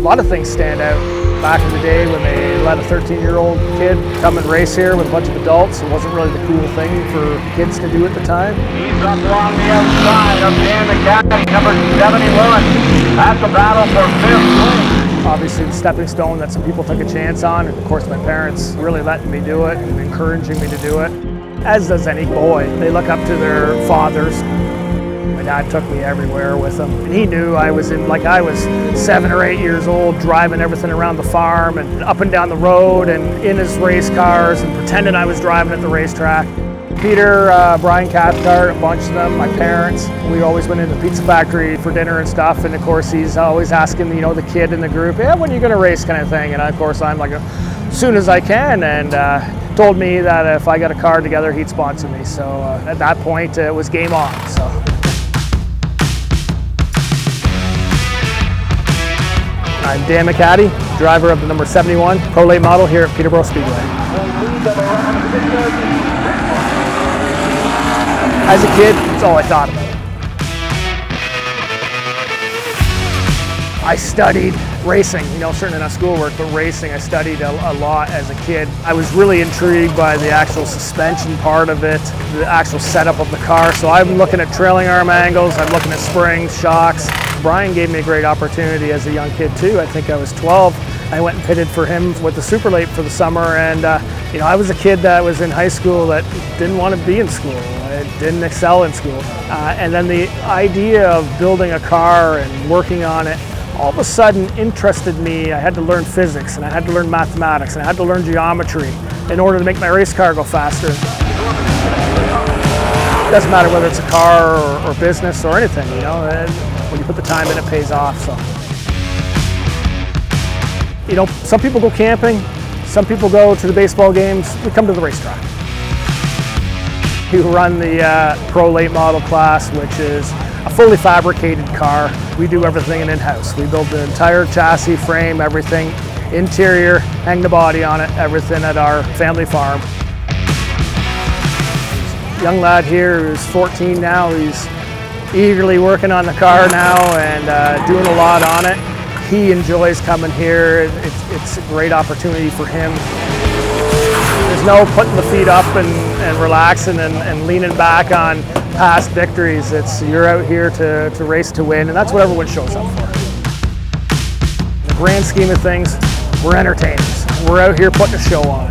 lot of things stand out. Back in the day when they let a 13-year-old kid come and race here with a bunch of adults, it wasn't really the cool thing for kids to do at the time. He's up along the outside of Dan McHattie, number 71. That's a battle for fifth place. Obviously the stepping stone that some people took a chance on, and of course my parents really letting me do it and encouraging me to do it. As does any boy. They look up to their fathers. My dad took me everywhere with him. And he knew I was 7 or 8 years old, driving everything around the farm and up and down the road and in his race cars and pretending I was driving at the racetrack. Peter, Brian Cathcart, a bunch of them, my parents. We always went into the pizza factory for dinner and stuff, and of course he's always asking, the kid in the group, yeah, when are you going to race kind of thing, and of course I'm like, as soon as I can, and told me that if I got a car together, he'd sponsor me. So at that point, it was game on. So. I'm Dan McHattie, driver of the number 71 Pro Late model here at Peterborough Speedway. As a kid, that's all I thought about. I studied racing, certainly not schoolwork, but racing. I studied a lot as a kid. I was really intrigued by the actual suspension part of it, the actual setup of the car. So I'm looking at trailing arm angles, I'm looking at springs, shocks. Brian gave me a great opportunity as a young kid too. I think I was 12. I went and pitted for him with the Super Late for the summer, and I was a kid that was in high school that didn't want to be in school. I didn't excel in school. And then the idea of building a car and working on it all of a sudden interested me. I had to learn physics, and I had to learn mathematics, and I had to learn geometry in order to make my race car go faster. It doesn't matter whether it's a car or business or anything, when you put the time in, it pays off. So, some people go camping, some people go to the baseball games. We come to the racetrack. We run the Pro Late model class, which is a fully fabricated car. We do everything in-house. We build the entire chassis, frame, everything, interior, hang the body on it, everything at our family farm. Young lad here who's 14 now, he's eagerly working on the car now and doing a lot on it. He enjoys coming here. It's a great opportunity for him. There's no putting the feet up and relaxing and leaning back on past victories. You're out here to race to win, and that's what everyone shows up for. In the grand scheme of things, we're entertainers. We're out here putting a show on.